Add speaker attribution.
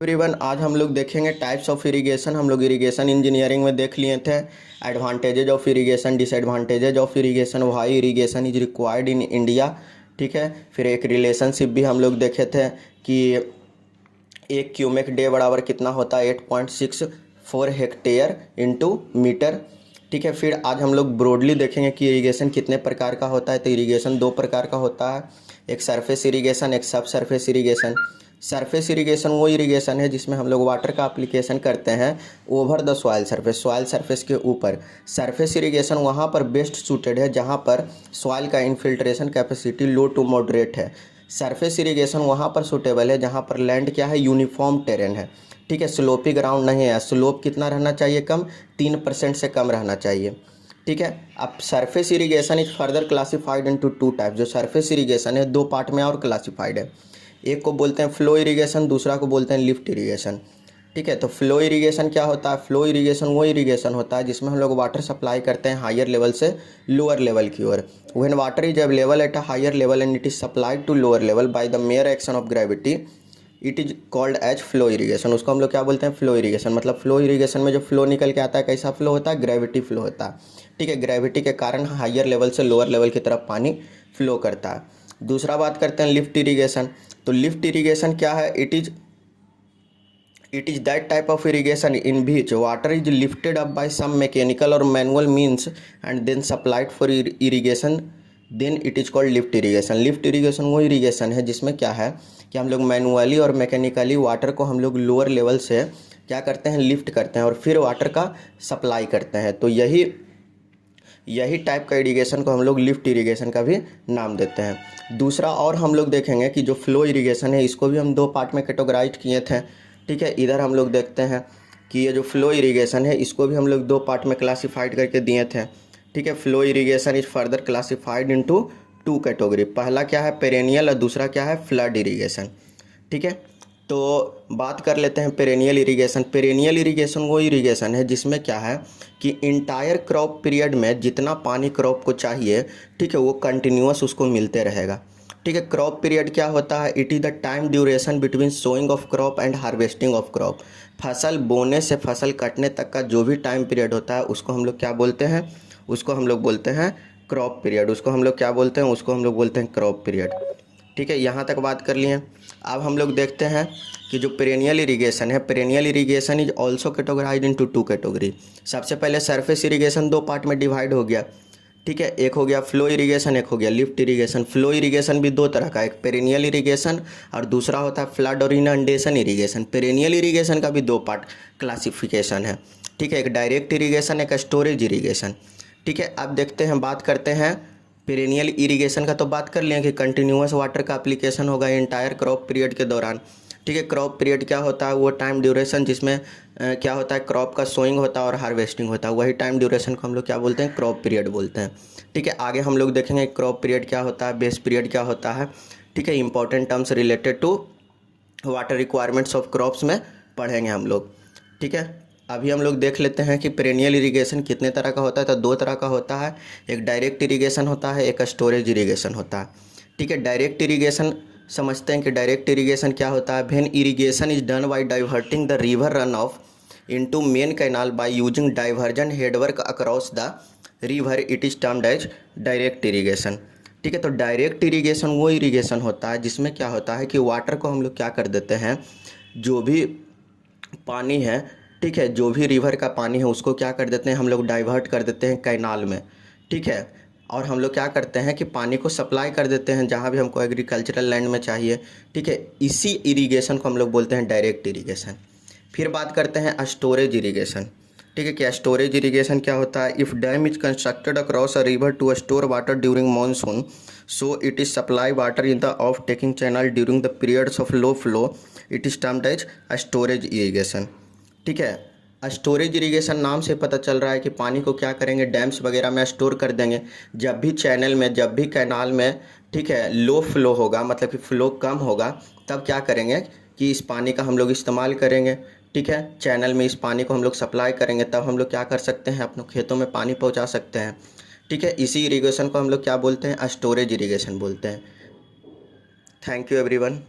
Speaker 1: Everyone, आज हम लोग देखेंगे टाइप्स ऑफ इरिगेशन। हम लोग इरिगेशन इंजीनियरिंग में देख लिए थे advantages of irrigation, disadvantages of irrigation, why irrigation is required in India. ठीक है, फिर एक रिलेशनशिप भी हम लोग देखे थे कि एक क्यूमेक डे बराबर कितना होता है 8.64 हेक्टेयर इंटू मीटर। ठीक है, फिर आज हम लोग ब्रॉडली देखेंगे कि इरिगेशन कितने प्रकार का होता है। तो इरिगेशन दो प्रकार का होता है, एक सरफेस इरिगेशन, एक सब सरफेस इरिगेशन। सरफेस इरिगेशन वो इरिगेशन है जिसमें हम लोग वाटर का एप्लीकेशन करते हैं ओवर द सॉइल सरफेस के ऊपर। सरफेस इरिगेशन वहाँ पर बेस्ट सूटेड है जहाँ पर सॉइल का infiltration capacity low to moderate है। सरफेस इरिगेशन वहाँ पर सूटेबल है जहाँ पर लैंड क्या है, यूनिफॉर्म टेरेन है। ठीक है, स्लोपी ग्राउंड नहीं है। स्लोप कितना रहना चाहिए, कम, 3% से कम रहना चाहिए। ठीक है, अब surface irrigation is further classified into two type. जो सरफेस इरिगेशन है दो पार्ट में और क्लासिफाइड है। एक को बोलते हैं फ्लो इरिगेशन, दूसरा को बोलते हैं लिफ्ट इरिगेशन। ठीक है, तो फ्लो इरिगेशन क्या होता है? फ्लो इरिगेशन वो इरिगेशन होता है जिसमें हम लोग वाटर सप्लाई करते हैं हायर लेवल से लोअर लेवल की ओर। When water is available at a higher level and it is supplied to lower level by the mere action of gravity, it is called as flow irrigation. उसको हम लोग क्या बोलते हैं? Flow irrigation. मतलब flow irrigation में जो flow निकल के आता है कैसा फ्लो होता है? ग्रेविटी फ्लो होता है। ठीक है, ग्रेविटी के कारण हायर लेवल से लोअर लेवल की तरफ पानी फ्लो करता है। दूसरा बात करते हैं लिफ्ट इरिगेशन। तो लिफ्ट इरिगेशन क्या है? It is that type of irrigation in which water is lifted up by some mechanical और manual means and then supplied for irrigation, then it is called lift irrigation. Lift irrigation वो irrigation है जिसमें क्या है कि हम लोग manually और मैकेनिकली वाटर को हम लोग लोअर लेवल से क्या करते हैं, लिफ्ट करते हैं और फिर वाटर का सप्लाई करते हैं। तो यही टाइप का इरिगेशन को हम लोग लिफ्ट इरिगेशन का भी नाम देते हैं। दूसरा और हम लोग देखेंगे कि जो फ्लो इरिगेशन है इसको भी हम दो पार्ट में कैटेगराइज किए थे। ठीक है, इधर हम लोग देखते हैं कि ये जो फ्लो इरिगेशन है इसको भी हम लोग दो पार्ट में क्लासिफाइड करके दिए थे। ठीक है, flow irrigation is further classified into two category. पहला क्या है? पेरेनियल और दूसरा क्या है? Flood irrigation. ठीक है, तो बात कर लेते हैं पेरेनियल इरिगेशन। पेरेनियल इरिगेशन वो इरिगेशन है जिसमें क्या है कि इंटायर क्रॉप पीरियड में जितना पानी क्रॉप को चाहिए, ठीक है, वो कंटिन्यूअस उसको मिलते रहेगा। ठीक है, क्रॉप पीरियड क्या होता है? It is the time duration between sowing of crop and harvesting of crop. फसल बोने से फसल कटने तक का जो भी टाइम पीरियड होता है उसको हम लोग क्या बोलते हैं? उसको हम लोग बोलते हैं क्रॉप पीरियड। उसको हम लोग क्या बोलते हैं? उसको हम लोग बोलते हैं क्रॉप पीरियड। ठीक है, यहाँ तक बात कर लिए। अब हम लोग देखते हैं कि जो पेरेनियल इरिगेशन है, perennial irrigation is also categorize into two category. सबसे पहले सरफेस इरिगेशन दो पार्ट में डिवाइड हो गया। ठीक है, एक हो गया फ्लो इरिगेशन, एक हो गया लिफ्ट इरिगेशन। फ्लो इरिगेशन भी दो तरह का, एक पेरेनियल इरिगेशन और दूसरा होता है फ्लड और इनंडेशन इरिगेशन। पेरेनियल इरिगेशन का भी दो पार्ट क्लासिफिकेशन है। ठीक है, एक डायरेक्ट इरिगेशन, एक स्टोरेज इरिगेशन। ठीक है, अब देखते हैं, बात करते हैं पेरेनियल इरिगेशन का। तो बात कर लें कि कंटिन्यूअस वाटर का एप्लीकेशन होगा इंटायर क्रॉप पीरियड के दौरान। ठीक है, क्रॉप पीरियड क्या होता है? वो टाइम ड्यूरेशन जिसमें क्या होता है, क्रॉप का सोइंग होता है और हार्वेस्टिंग होता है, वही टाइम ड्यूरेशन को हम लोग क्या बोलते हैं? क्रॉप पीरियड बोलते हैं। ठीक है, आगे हम लोग देखेंगे क्रॉप पीरियड क्या होता है, बेस पीरियड क्या होता है। ठीक है, important terms related to water requirements of crops में पढ़ेंगे हम लोग। ठीक है, अभी हम लोग देख लेते हैं कि पेरेनियल इरिगेशन कितने तरह का होता है। तो दो तरह का होता है, एक डायरेक्ट इरिगेशन होता है, एक स्टोरेज इरिगेशन होता है। ठीक है, डायरेक्ट इरिगेशन समझते हैं कि डायरेक्ट इरिगेशन क्या होता है। When irrigation is done by diverting the river run off into main canal by using diversion headwork across the river, it is termed as direct irrigation. ठीक है, तो डायरेक्ट इरिगेशन वो इरिगेशन होता है जिसमें क्या होता है कि वाटर को हम लोग क्या कर देते हैं, जो भी पानी है, ठीक है, जो भी रिवर का पानी है उसको क्या कर देते हैं हम लोग, डाइवर्ट कर देते हैं कैनाल में। ठीक है, और हम लोग क्या करते हैं कि पानी को सप्लाई कर देते हैं जहाँ भी हमको एग्रीकल्चरल लैंड में चाहिए। ठीक है, इसी इरिगेशन को हम लोग बोलते हैं डायरेक्ट इरिगेशन। फिर बात करते हैं स्टोरेज इरिगेशन। ठीक है, क्या स्टोरेज इरिगेशन क्या होता है? If dam is constructed across a river to store water during monsoon, so it is supply water in the off taking channel during the periods of low flow, it is termed as storage irrigation. ठीक है, storage irrigation नाम से पता चल रहा है कि पानी को क्या करेंगे, डैम्स वगैरह में स्टोर कर देंगे। जब भी चैनल में, जब भी कैनाल में, ठीक है, लो फ्लो होगा, मतलब कि फ्लो कम होगा, तब क्या करेंगे कि इस पानी का हम लोग इस्तेमाल करेंगे। ठीक है, चैनल में इस पानी को हम लोग सप्लाई करेंगे, तब हम लोग क्या कर सकते हैं, अपने खेतों में पानी पहुंचा सकते हैं। ठीक है, इसी इरिगेशन को हम लोग क्या बोलते हैं? स्टोरेज इरिगेशन बोलते हैं। Thank you everyone.